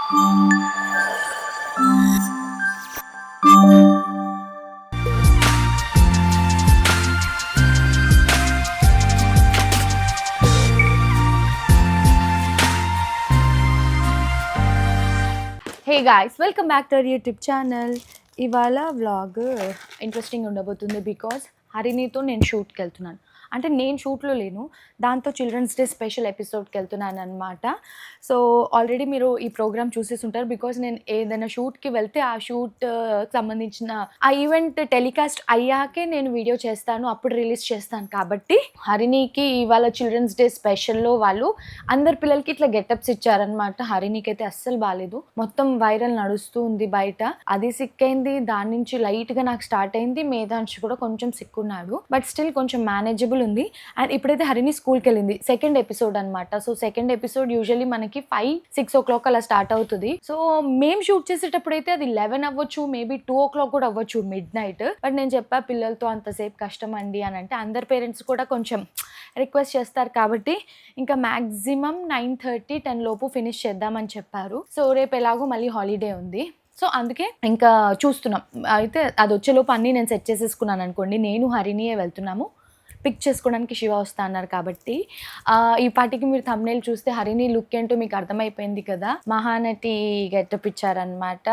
Hey guys, welcome back to our YouTube channel. ఇవాళ vlog interesting ఉండబోతుంది because హరిణితో నేను షూట్కి వెళ్తున్నాను. అంటే నేను షూట్లో లేను, దాంతో చిల్డ్రన్స్ డే స్పెషల్ ఎపిసోడ్కి వెళ్తున్నాను అనమాట. సో ఆల్రెడీ మీరు ఈ ప్రోగ్రామ్ చూసేసి ఉంటారు బికాజ్ నేను ఏదైనా షూట్కి వెళ్తే ఆ షూట్ సంబంధించిన ఆ ఈవెంట్ టెలికాస్ట్ అయ్యాకే నేను వీడియో చేస్తాను, అప్పుడు రిలీజ్ చేస్తాను. కాబట్టి హరిణికి ఇవాళ చిల్డ్రన్స్ డే స్పెషల్లో వాళ్ళు అందరు పిల్లలకి ఇట్లా గెటప్స్ ఇచ్చారనమాట. హరిణికి అయితే అస్సలు బాగాలేదు, మొత్తం వైరల్ నడుస్తూ ఉంది బయట. అది సిక్ అయింది, దాని నుంచి లైట్గా నాకు స్టార్ట్ అయింది. మేధాంశ్ కూడా కొంచెం సిక్కున్నాడు, బట్ స్టిల్ కొంచెం మేనేజబుల్ ఉంది. అండ్ ఇప్పుడైతే హరిణి స్కూల్కి వెళ్ళింది, సెకండ్ ఎపిసోడ్ అనమాట. సో సెకండ్ ఎపిసోడ్ యూజువల్లీ మనకి 5-6 o'clock అలా స్టార్ట్ అవుతుంది. సో మేము షూట్ చేసేటప్పుడు అయితే అది 11 అవ్వచ్చు, మేబీ 2 o'clock కూడా అవ్వచ్చు, మిడ్ నైట్. బట్ నేను చెప్పా పిల్లలతో అంతసేపు కష్టం అండి అని అంటే అందరు పేరెంట్స్ కూడా కొంచెం రిక్వెస్ట్ చేస్తారు కాబట్టి ఇంకా మ్యాక్సిమం 9:30-10 లోపు ఫినిష్ చేద్దామని చెప్పారు. సో రేపు ఎలాగో మళ్ళీ హాలిడే ఉంది, సో అందుకే ఇంకా చూస్తున్నాం. అయితే అది వచ్చేలోపు అన్నీ నేను సెట్ చేసేసుకున్నాను అనుకోండి. నేను హరిణియే వెళ్తున్నాము, పిక్ చేసుకోవడానికి శివ వస్తా అన్నారు కాబట్టి. ఈ పాటికి మీరు థంబ్నెయిల్ చూస్తే హరిణి లుక్ ఏంటో మీకు అర్థమైపోయింది కదా. మహానటి గెటప్ ఇచ్చారనమాట.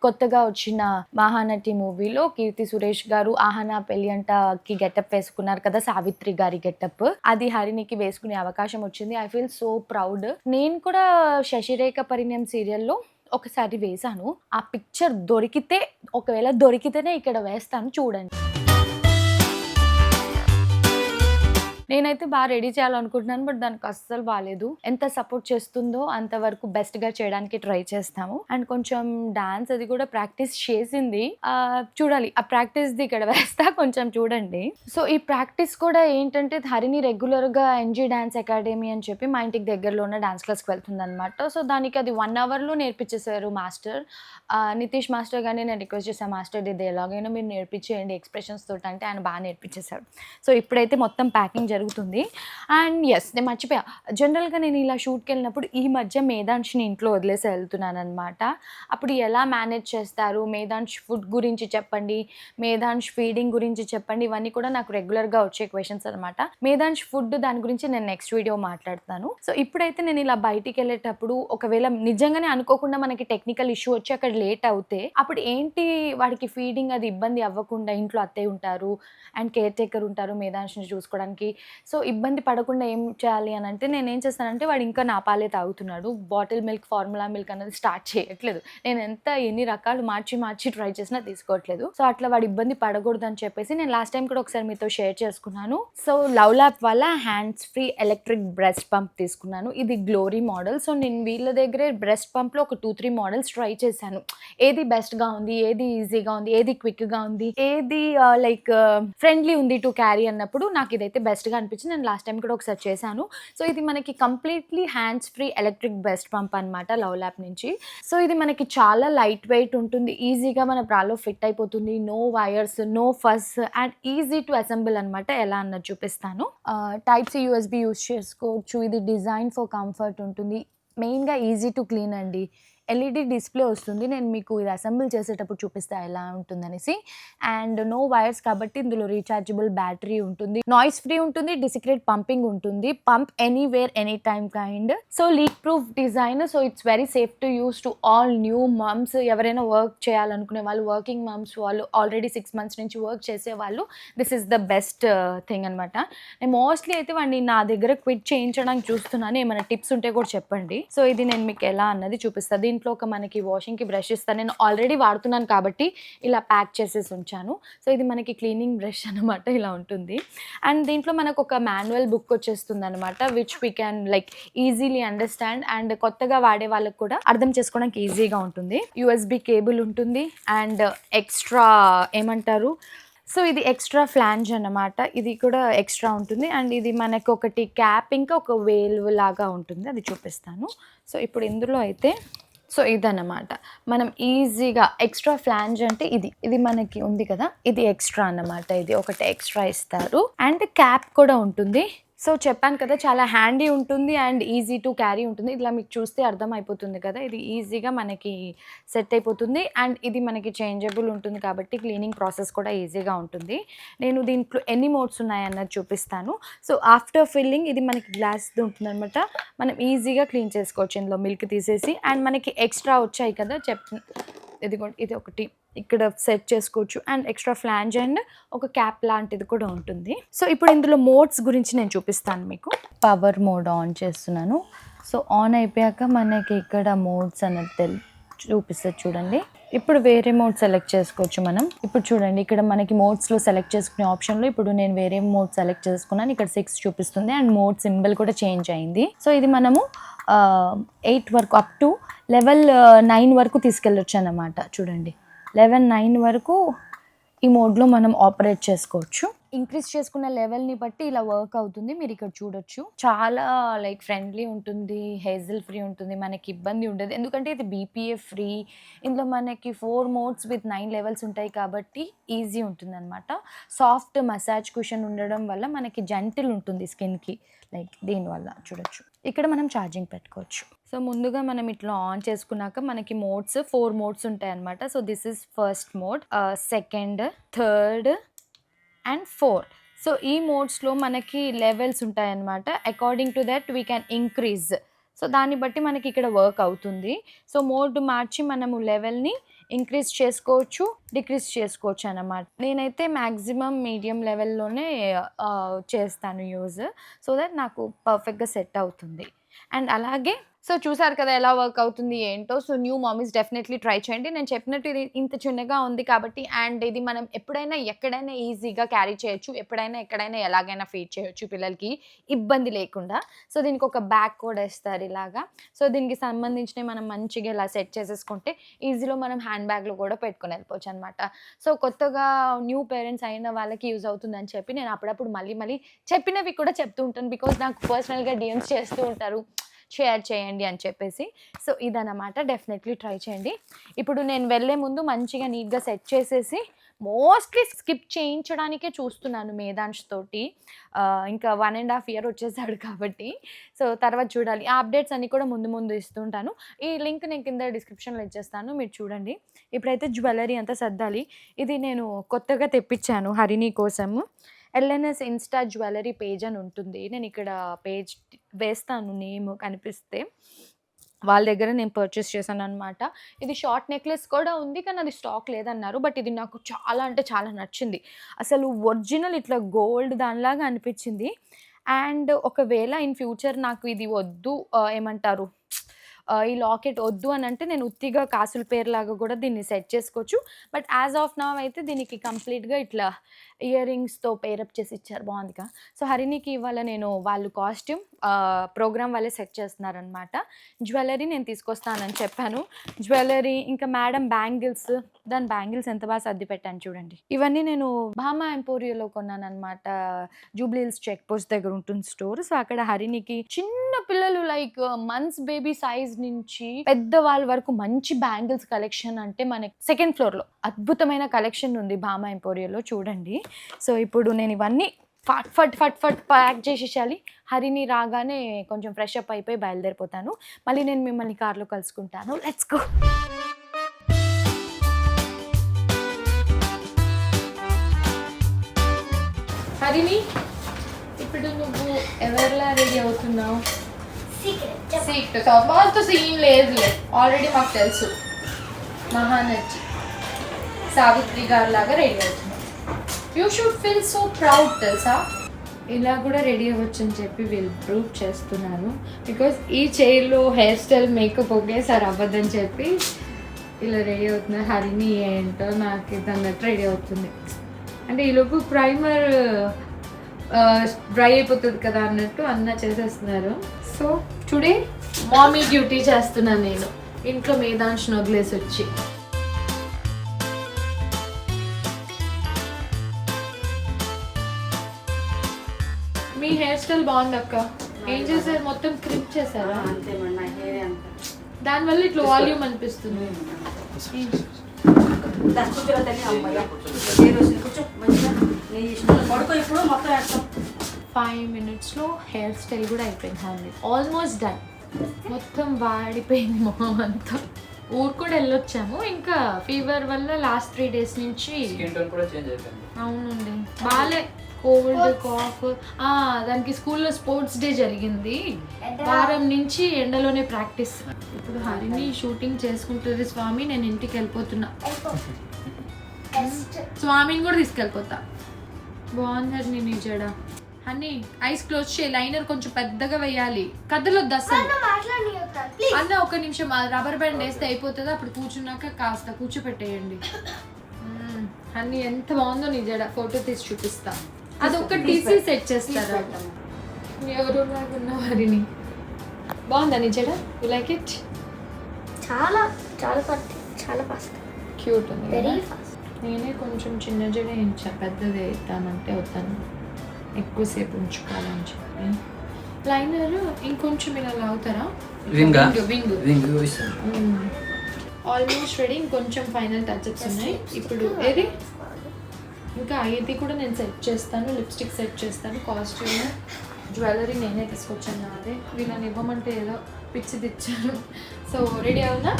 కొత్తగా వచ్చిన మహానటి మూవీలో కీర్తి సురేష్ గారు ఆహనా పెళ్లి అంటకి గెటప్ వేసుకున్నారు కదా, సావిత్రి గారి గెటప్. అది హరిణికి వేసుకునే అవకాశం వచ్చింది. I feel so proud. నేను కూడా శశిరేఖ పరిణయం సీరియల్లో ఒకసారి వేశాను. ఆ పిక్చర్ దొరికితే, ఒకవేళ దొరికితేనే ఇక్కడ వేస్తాను, చూడండి. నేనైతే బాగా రెడీ చేయాలనుకుంటున్నాను, బట్ దానికి అస్సలు బాగాలేదు. ఎంత సపోర్ట్ చేస్తుందో అంతవరకు బెస్ట్గా చేయడానికి ట్రై చేస్తాము. అండ్ కొంచెం డాన్స్ అది కూడా ప్రాక్టీస్ చేసింది, చూడాలి. ఆ ప్రాక్టీస్ది ఇక్కడ వేస్తా, కొంచెం చూడండి. సో ఈ ప్రాక్టీస్ కూడా ఏంటంటే హరిణి రెగ్యులర్గా ఎన్జీ డాన్స్ అకాడమీ అని చెప్పి మా ఇంటికి దగ్గరలో ఉన్న డాన్స్ క్లాస్కి వెళ్తుంది అనమాట. సో దానికి అది 1 hourలో నేర్పించేశారు మాస్టర్. నితీష్ మాస్టర్ గానీ నేను రిక్వెస్ట్ చేశాను, మాస్టర్ ఇది ఎలాగైనా మీరు నేర్పించేయండి ఎక్స్ప్రెషన్స్ తోటి అంటే ఆయన బాగా నేర్పించేశాడు. సో ఇప్పుడైతే మొత్తం ప్యాకింగ్ జరుగుతుంది. అండ్ ఎస్, నేను మర్చిపోయా, జనరల్గా నేను ఇలా షూట్కి వెళ్ళినప్పుడు ఈ మధ్య మేధాంష్ని ఇంట్లో వదిలేసి వెళ్తున్నాను అనమాట. అప్పుడు ఎలా మేనేజ్ చేస్తారు, మేధాంష్ ఫుడ్ గురించి చెప్పండి, మేధాంష్ ఫీడింగ్ గురించి చెప్పండి, ఇవన్నీ కూడా నాకు రెగ్యులర్గా వచ్చే క్వశ్చన్స్ అనమాట. మేధాంష్ ఫుడ్ దాని గురించి నేను నెక్స్ట్ వీడియో మాట్లాడతాను. సో ఇప్పుడైతే నేను ఇలా బయటికి వెళ్ళేటప్పుడు ఒకవేళ నిజంగానే అనుకోకుండా మనకి టెక్నికల్ ఇష్యూ వచ్చి అక్కడ లేట్ అవుతే అప్పుడు ఏంటి, వాడికి ఫీడింగ్ అది ఇబ్బంది అవ్వకుండా ఇంట్లో అత్తయ్య ఉంటారు అండ్ కేర్ టేకర్ ఉంటారు మేధాంష్ని చూసుకోవడానికి. సో ఇబ్బంది పడకుండా ఏం చేయాలి అని అంటే నేనేం చేస్తానంటే, వాడు ఇంకా నా పాలే తాగుతున్నాడు, బాటిల్ మిల్క్ ఫార్ములా మిల్క్ అనేది స్టార్ట్ చేయట్లేదు. నేను ఎన్ని రకాలు మార్చి ట్రై చేసినా తీసుకోవట్లేదు. సో అట్లా వాడు ఇబ్బంది పడకూడదు అని చెప్పేసి నేను లాస్ట్ టైం కూడా ఒకసారి మీతో షేర్ చేసుకున్నాను. సో లవ్ ల్యాప్ వల్ల hands free electric breast pump తీసుకున్నాను. ఇది గ్లోరీ మోడల్. సో నేను వీళ్ళ దగ్గరే బ్రెస్ట్ పంప్లో ఒక 2-3 మోడల్స్ ట్రై చేశాను. ఏది బెస్ట్గా ఉంది, ఏది ఈజీగా ఉంది, ఏది క్విక్గా ఉంది, ఏది లైక్ ఫ్రెండ్లీ ఉంది టు క్యారీ అన్నప్పుడు నాకు ఇదైతే బెస్ట్గా అనిపించింది. నేను లాస్ట్ టైం కూడా ఒకసారి చేశాను. సో ఇది మనకి completely hands free electric breast pump అనమాట లవ్ ల్యాప్ నుంచి. సో ఇది మనకి చాలా లైట్ వెయిట్ ఉంటుంది, ఈజీగా మన బ్రాలో ఫిట్ అయిపోతుంది, నో వైర్స్, నో ఫస్ అండ్ ఈజీ టు అసెంబుల్ అనమాట. ఎలా అన్నది చూపిస్తాను. టైప్-C USB యూస్ చేసుకోవచ్చు. ఇది డిజైన్ ఫర్ కంఫర్ట్ ఉంటుంది, మెయిన్గా ఈజీ టు క్లీన్ అండి. LED డిస్ప్లే వస్తుంది, నేను మీకు ఇది అసెంబుల్ చేసేటప్పుడు చూపిస్తా ఎలా ఉంటుందనేసి. అండ్ నో వైర్స్ కాబట్టి ఇందులో రీఛార్జబుల్ బ్యాటరీ ఉంటుంది, నాయిస్ ఫ్రీ ఉంటుంది, డిసిక్రేట్ పంపింగ్ ఉంటుంది, pump anywhere any time kind. So leak proof design. So it's very safe to use to all new mumps, ఎవరైనా వర్క్ చేయాలనుకునే వాళ్ళు, వర్కింగ్ మమ్స్, వాళ్ళు ఆల్రెడీ 6 months నుంచి వర్క్ చేసే వాళ్ళు, this is the best thing అనమాట. నేను మోస్ట్లీ అయితే వాడిని నా దగ్గర క్విట్ చేయించడానికి చూస్తున్నాను, ఏమైనా టిప్స్ ఉంటే కూడా చెప్పండి. సో ఇది నేను మీకు ఎలా అన్నది చూపిస్తాను. దీంట్లో ఒక మనకి వాషింగ్కి బ్రష్ ఇస్తాను, నేను ఆల్రెడీ వాడుతున్నాను కాబట్టి ఇలా ప్యాక్ చేసేసి ఉంచాను. సో ఇది మనకి క్లీనింగ్ బ్రష్ అనమాట, ఇలా ఉంటుంది. అండ్ దీంట్లో మనకు ఒక మాన్యువల్ బుక్ వచ్చేస్తుంది అనమాట, which we can like easily understand. And కొత్తగా వాడే వాళ్ళకి కూడా అర్థం చేసుకోవడానికి ఈజీగా ఉంటుంది. USB కేబుల్ ఉంటుంది అండ్ ఎక్స్ట్రా ఏమంటారు, సో ఇది ఎక్స్ట్రా ఫ్లాంజ్ అన్నమాట, ఇది కూడా ఎక్స్ట్రా ఉంటుంది. అండ్ ఇది మనకు ఒకటి క్యాప్, ఇంకా ఒక వేల్వ్ లాగా ఉంటుంది, అది చూపిస్తాను. సో ఇప్పుడు ఇందులో అయితే సో ఇదన్నమాట, మనం ఈజీగా ఎక్స్ట్రా ఫ్లాంజ్ అంటే ఇది మనకి ఉంది కదా, ఇది ఎక్స్ట్రా అన్నమాట, ఇది ఒకటి ఎక్స్ట్రా ఇస్తారు. అండ్ క్యాప్ కూడా ఉంటుంది, సో చెప్పాను కదా చాలా హ్యాండీ ఉంటుంది అండ్ ఈజీ టు క్యారీ ఉంటుంది. ఇట్లా మీకు చూస్తే అర్థమైపోతుంది కదా! ఇది ఈజీగా మనకి సెట్ అయిపోతుంది అండ్ ఇది మనకి చేంజబుల్ ఉంటుంది కాబట్టి క్లీనింగ్ ప్రాసెస్ కూడా ఈజీగా ఉంటుంది. నేను దీంట్లో ఎన్ని మోడ్స్ ఉన్నాయన్నది చూపిస్తాను. సో ఆఫ్టర్ ఫిల్లింగ్ ఇది మనకి గ్లాస్‌ది ఉంటుందనమాట. మనం ఈజీగా క్లీన్ చేసుకోవచ్చు ఇందులో మిల్క్ తీసేసి. అండ్ మనకి ఎక్స్ట్రా వచ్చాయి కదా ఇదిగోండి ఇది ఒకటి ఇక్కడ సెట్ చేసుకోవచ్చు అండ్ ఎక్స్ట్రా ఫ్లాంజ్ అండ్ ఒక క్యాప్ లాంటిది కూడా ఉంటుంది. సో ఇప్పుడు ఇందులో మోడ్స్ గురించి నేను చూపిస్తాను మీకు. పవర్ మోడ్ ఆన్ చేస్తున్నాను. సో ఆన్ అయిపోయాక మనకి ఇక్కడ మోడ్స్ అనేది చూపిస్తుంది చూడండి. ఇప్పుడు వేరే మోడ్ సెలెక్ట్ చేసుకోవచ్చు మనం. ఇప్పుడు చూడండి ఇక్కడ మనకి మోడ్స్లో సెలెక్ట్ చేసుకునే ఆప్షన్లో ఇప్పుడు నేను వేరే మోడ్ సెలెక్ట్ చేసుకున్నాను. ఇక్కడ 6 చూపిస్తుంది అండ్ మోడ్ సింబల్ కూడా చేంజ్ అయింది. సో ఇది మనము 8 వరకు అప్ టు లెవెల్ 9 వరకు తీసుకెళ్ళొచ్చు అన్నమాట. చూడండి లెవెల్ 9 వరకు ఈ మోడ్లో మనం ఆపరేట్ చేసుకోవచ్చు. ఇంక్రీజ్ చేసుకున్న లెవెల్ని బట్టి ఇలా వర్క్ అవుతుంది. మీరు ఇక్కడ చూడొచ్చు చాలా లైక్ ఫ్రెండ్లీ ఉంటుంది, హేజిల్ ఫ్రీ ఉంటుంది, మనకి ఇబ్బంది ఉండదు ఎందుకంటే ఇది బీపీఏ ఫ్రీ. ఇందులో మనకి 4 మోడ్స్ విత్ 9 లెవెల్స్ ఉంటాయి కాబట్టి ఈజీ ఉంటుంది అనమాట. సాఫ్ట్ మసాజ్ కుషన్ ఉండడం వల్ల మనకి జెంటిల్ ఉంటుంది స్కిన్కి. లైక్ దీనివల్ల చూడొచ్చు ఇక్కడ మనం ఛార్జింగ్ పెట్టుకోవచ్చు. సో ముందుగా మనం ఇట్లా ఆన్ చేసుకున్నాక మనకి మోడ్స్ 4 మోడ్స్ ఉంటాయి అనమాట. So this is first mode, second, third and 4. So ఈ మోడ్స్లో మనకి లెవెల్స్ ఉంటాయన్నమాట. According to that we can increase. So దాన్ని బట్టి మనకి ఇక్కడ వర్క్ అవుతుంది. సో మోడ్ మార్చి మనము లెవెల్ని ఇంక్రీజ్ చేసుకోవచ్చు, డిక్రీజ్ చేసుకోవచ్చు అన్నమాట. నేనైతే మ్యాక్సిమం మీడియం లెవెల్లోనే చేస్తాను యూజ్. సో దట్ నాకు పర్ఫెక్ట్గా సెట్ అవుతుంది. అండ్ అలాగే సో చూసారు కదా ఎలా వర్క్ అవుతుంది ఏంటో. So new mummies definitely try చేయండి. నేను చెప్పినట్టు ఇది ఇంత చిన్నగా ఉంది కాబట్టి అండ్ ఇది మనం ఎప్పుడైనా ఎక్కడైనా ఈజీగా క్యారీ చేయొచ్చు, ఎప్పుడైనా ఎక్కడైనా ఎలాగైనా ఫీడ్ చేయొచ్చు పిల్లలకి ఇబ్బంది లేకుండా. సో దీనికి ఒక బ్యాగ్ కూడా ఇస్తారు ఇలాగా. సో దీనికి సంబంధించినవి మనం మంచిగా ఇలా సెట్ చేసేసుకుంటే ఈజీలో మనం హ్యాండ్ బ్యాగ్లో కూడా పెట్టుకొని వెళ్ళిపోవచ్చు అనమాట. సో కొత్తగా న్యూ పేరెంట్స్ అయిన వాళ్ళకి యూజ్ అవుతుందని చెప్పి నేను అప్పుడప్పుడు మళ్ళీ చెప్పినవి కూడా చెప్తూ ఉంటాను. బికాజ్ నాకు పర్సనల్గా డిఎమ్స్ చేస్తూ ఉంటారు షేర్ చేయండి అని చెప్పేసి. సో ఇదన్నమాట, డెఫినెట్లీ ట్రై చేయండి. ఇప్పుడు నేను వెళ్ళే ముందు మంచిగా నీట్గా సెట్ చేసేసి మోస్ట్లీ స్కిప్ చేయించడానికే చూస్తున్నాను మేధాంష్ తోటి. ఇంకా 1.5 year వచ్చేసాడు కాబట్టి సో తర్వాత చూడాలి. ఆ అప్డేట్స్ అన్నీ కూడా ముందు ఇస్తుంటాను. ఈ లింక్ నేను కింద డిస్క్రిప్షన్లో ఇచ్చేస్తాను, మీరు చూడండి. ఇప్పుడైతే జ్యువెలరీ అంతా సర్దాలి. ఇది నేను కొత్తగా తెప్పించాను హరిణి కోసము. ఎల్ఎన్ఎస్ ఇన్స్టా జ్యువెలరీ పేజ్ అని ఉంటుంది. నేను ఇక్కడ పేజ్ వేస్తాను నేమ్ కనిపిస్తే. వాళ్ళ దగ్గర నేను పర్చేస్ చేశాను అనమాట. ఇది షార్ట్ నెక్లెస్ కూడా ఉంది కానీ అది స్టాక్ లేదన్నారు. బట్ ఇది నాకు చాలా అంటే చాలా నచ్చింది. అసలు ఒరిజినల్ ఇట్లా గోల్డ్ దానిలాగా అనిపించింది. అండ్ ఒకవేళ ఇన్ ఫ్యూచర్ నాకు ఇది వద్దు ఏమంటారు ఈ లాకెట్ వద్దు అని అంటే నేను ఉత్తిగా కాసుల పేరులాగా కూడా దీన్ని సెట్ చేసుకోవచ్చు. బట్ యాజ్ ఆఫ్ నౌ అయితే దీనికి కంప్లీట్గా ఇట్లా ఇయర్ రింగ్స్తో పేరప్ చేసి ఇచ్చారు, బాగుందిగా. సో హరిణికి ఇవాళ నేను వాళ్ళు కాస్ట్యూమ్ ప్రోగ్రామ్ వాళ్ళే సెట్ చేస్తున్నారనమాట. జ్యువెలరీ నేను తీసుకొస్తానని చెప్పాను. జ్యువెలరీ ఇంకా మేడం బ్యాంగిల్స్, దాని బ్యాంగిల్స్ ఎంత బాగా సర్ది పెట్టాను చూడండి. ఇవన్నీ నేను భామా ఎంపోరియోలో కొన్నాను అనమాట. జూబ్లీ హిల్స్ చెక్ పోస్ట్ దగ్గర ఉంటుంది స్టోర్. సో అక్కడ హరిణికి చిన్న పిల్లలు లైక్ మంత్స్ బేబీ సైజ్ నుంచి పెద్దవాళ్ళ వరకు మంచి బ్యాంగిల్స్ కలెక్షన్ అంటే మనకి 2nd floor లో అద్భుతమైన కలెక్షన్ ఉంది భామా ఎంపోరియోలో, చూడండి. సో ఇప్పుడు నేను ఇవన్నీ ఫట్ ప్యాక్ చేసేసాలి. హరిని రాగానే కొంచెం ఫ్రెష్ అప్ అయిపోయి బయలుదేరిపోతాను. మళ్ళీ నేను మిమ్మల్ని కార్లో కలుసుకుంటాను. Let's go. హరిని, ఇప్పుడు నువ్వు ఎవరిలా రెడీ అవుతున్నావు? సీక్రెట్. అమ్మాతో సీన్ లేదులే, ఆల్రెడీ మాకు తెలుసు. మహానటి సావిత్రి గారి లాగా రెడీ అవుతున్నావు. You should feel so proud తెలుసా. ఇలా కూడా రెడీ అవ్వచ్చు అని చెప్పి వీళ్ళు ప్రూవ్ చేస్తున్నారు. బికాజ్ ఈ చైర్లో హెయిర్ స్టైల్ మేకప్ ఒకేసారి అవ్వద్దని చెప్పి ఇలా రెడీ అవుతున్నారు. హరిని ఏంటో నాకు ఇది అన్నట్టు రెడీ అవుతుంది. అంటే ఈలోపు ప్రైమర్ డ్రై అయిపోతుంది కదా అన్నట్టు అన్న చేసేస్తున్నారు. సో టుడే మామీ డ్యూటీ చేస్తున్నాను నేను ఇంట్లో మేధాంష్ను వదిలేసి వచ్చి. మీ హెయిర్ స్టైల్ బాగుంది అక్క. ఏం చేశారు? మొత్తం క్రిప్ చేశారా? దానివల్ల ఇట్లా వాల్యూమ్ అనిపిస్తుంది. 5 minutesలో హెయిర్ స్టైల్ కూడా అయిపోయింది హనీ. Almost done. మొత్తం వాడిపోయింది మొహం అంతా. ఊరు కూడా వెళ్ళొచ్చాము, ఇంకా ఫీవర్ వల్ల లాస్ట్ 3 days నుంచి అవునండి బాలే, కోల్డ్ కాఫ్. దానికి స్కూల్లో స్పోర్ట్స్ డే జరిగింది, వారం నుంచి ఎండలోనే ప్రాక్టీస్. ఇప్పుడు హరిని షూటింగ్ చేసుకుంటుంది స్వామి, నేను ఇంటికి వెళ్ళిపోతున్నా. స్వామిని కూడా తీసుకెళ్ళిపోతా. బాగుంది హరిని నీ జడ. హనీ ఐస్ క్లోజ్ చేయి, లైనర్ కొంచెం పెద్దగా వేయాలి, కదలొద్దు అసలు. అన్న ఒక నిమిషం రబ్బర్ బ్యాండ్ వేస్తే అయిపోతుంది, అప్పుడు కూర్చున్నాక కాస్త కూర్చోపెట్టేయండి. హనీ ఎంత బాగుందో నీ జడ, ఫోటో తీసి చూపిస్తా. అదొక టీసీ సెట్ చేస్తారా? ఎవరు లాగున్నా హరిని. బాగుందా నీ జడ? You like it? చాలా చాలా చాలా ఫాస్ట్, క్యూట్ ఉంది. Very fast. నేనే కొంచెం చిన్న జడ వేయించా, పెద్దది వేద్దామంటే వద్దాను, ఎక్కువసేపు ఉంచుకోవాలని చెప్పి. లైనర్ ఇంకొంచెం ఇలా లాగుతారా? Almost ready. ఇంకొంచెం ఫైనల్ టచెస్ ఉన్నాయి. ఇప్పుడు ఏది ఇంకా ఇది కూడా నేను సెట్ చేస్తాను, లిప్స్టిక్ సెట్ చేస్తాను, కాస్ట్యూమ్ జ్యువెలరీ నేనే తీసుకొచ్చాను నాదే. వీళ్ళని ఇవ్వమంటే ఏదో పిచ్చి తెచ్చాను. సో రెడీ అవునా?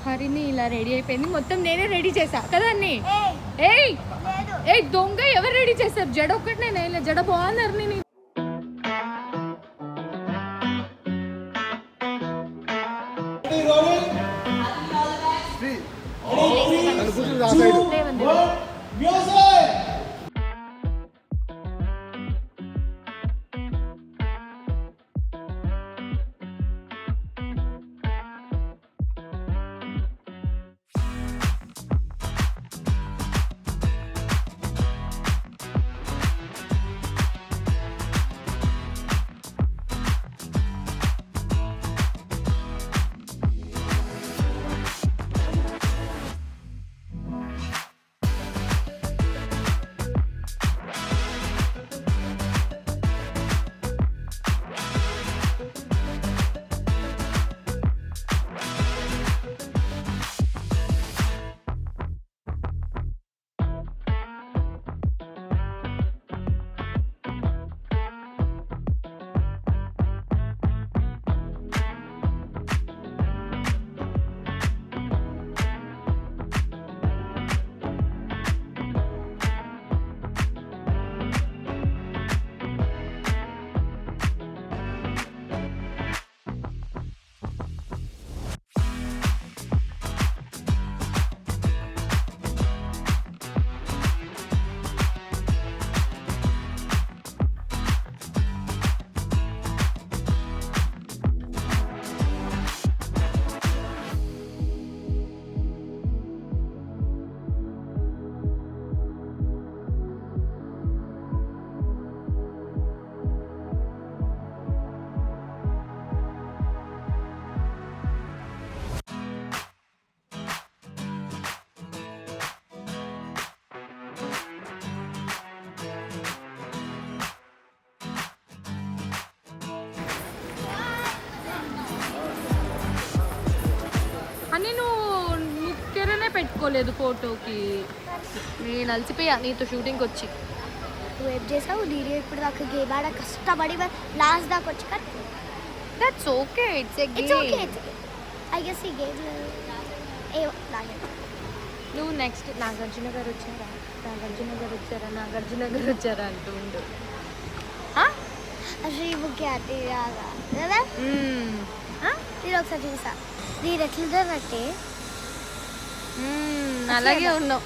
హరిని ఇలా రెడీ అయిపోయింది, మొత్తం నేనే రెడీ చేశా కదా అన్ని. ఏ దొంగ, ఎవరు రెడీ చేశారు? జడ ఒక్కటి నేను ఇలా, జడ బాగుంది హరిని. అని నువ్వు ముక్కెరనే పెట్టుకోలేదు ఫోటోకి. నేను అలసిపోయా నీతో షూటింగ్కి వచ్చి. నువ్వు ఏం చేసావు? వీడియో ఇప్పుడు దాకా గేమ్ ఆడ కష్టపడి లాస్ట్ దాకా వచ్చి cut. That's okay, it's a game. I guess ఈ గేమ్ నువ్వు నెక్స్ట్ నాగార్జున గారు వచ్చారా, నాగార్జున గారు వచ్చారా, నాగార్జున గారు వచ్చారా అంటూ ఉండు. శ్రీముఖి అంటే కదా, నేను ఒకసారి చూసా. నేను ఎట్లుంటే అలాగే ఉన్నావు.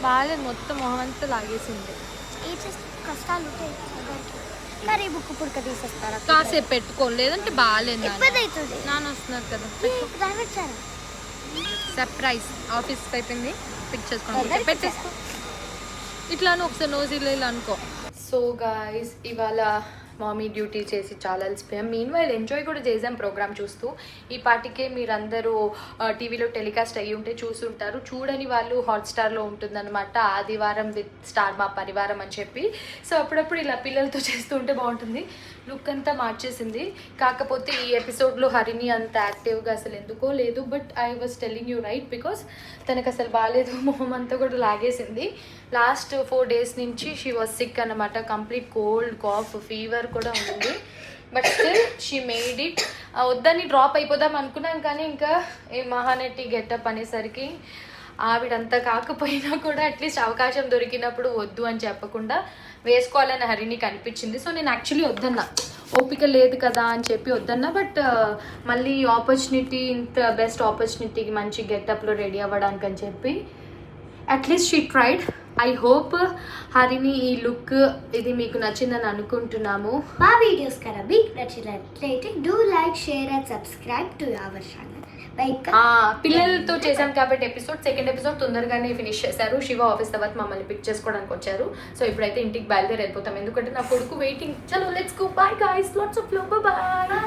బాగా మొత్తం మొహం అంతా లాగేసింది. కష్టాలు ఉంటాయి మరి. బుక్ పుడక తీసేస్తారా? కాసేపు పెట్టుకోండి, లేదంటే బాగాలేదు. ఇబ్బంది అవుతుంది. నాన్న వస్తున్నారు కదా. పెట్టారా? సర్ప్రైజ్. ఆఫీస్ అయిపోయింది, పిక్ చేసుకోండి. పెట్టేసుకో. ఇట్లాను ఒకసారి నోజ్ ఇలా అనుకో. సో గాయ్స్ ఇవాళ మామీ డ్యూటీ చేసి చాలా అలసిపోయాం. మీన్ వైల్ ఎంజాయ్ కూడా చేసాం ప్రోగ్రామ్ చూస్తూ. ఈ పాటికే మీరందరూ టీవీలో టెలికాస్ట్ అయ్యి ఉంటే చూసుంటారు. చూడని వాళ్ళు హాట్స్టార్లో ఉంటుందన్నమాట, ఆదివారం విత్ స్టార్ మా పరివారం అని చెప్పి. సో అప్పుడప్పుడు ఇలా పిల్లలతో చేస్తూ ఉంటే బాగుంటుంది. లుక్ అంతా మార్చేసింది. కాకపోతే ఈ ఎపిసోడ్లో హరిణి అంత యాక్టివ్గా అసలు ఎందుకో లేదు. But I was telling you right, because తనకు అసలు బాగాలేదు, మొహం అంతా కూడా లాగేసింది. లాస్ట్ 4 days నుంచి షీ వాజ్ సిక్ అనమాట. కంప్లీట్ కోల్డ్, కాఫ్, ఫీవర్ కూడా ఉంది. But still she made it. వద్దని డ్రాప్ అయిపోదాం అనుకున్నాం, కానీ ఇంకా ఈ మహానటి గెటప్ అనేసరికి ఆవిడంతా కాకపోయినా కూడా అట్లీస్ట్ అవకాశం దొరికినప్పుడు వద్దు అని చెప్పకుండా వేసుకోవాలని హరిణికి అనిపించింది. సో నేను యాక్చువల్లీ వద్దన్నా, ఓపిక లేదు కదా అని చెప్పి వద్దన్నా. బట్ మళ్ళీ ఆపర్చునిటీ, ఇంత బెస్ట్ ఆపర్చునిటీకి మంచి గెటప్లో రెడీ అవ్వడానికి అని చెప్పి at least she tried. I hope Harini ఈ లుక్ ఇది మీకు నచ్చిందని అనుకుంటున్నాము. మా వీడియోస్ కనుక మీకు నచ్చినట్లయితే do like, share and subscribe to our channel. పిల్లలతో చేశాం కాబట్టి ఎపిసోడ్, సెకండ్ ఎపిసోడ్ తొందరగానే ఫినిష్ చేశారు. శివ ఆఫీస్ తర్వాత మమ్మల్ని పిక్ చేసుకోవడానికి వచ్చారు. సో ఇప్పుడైతే ఇంటికి బయలుదేరి వెళ్ళిపోతాం, ఎందుకంటే నా కొడుకు వెయిటింగ్. చలో let's go. Bye guys, lots of love. By.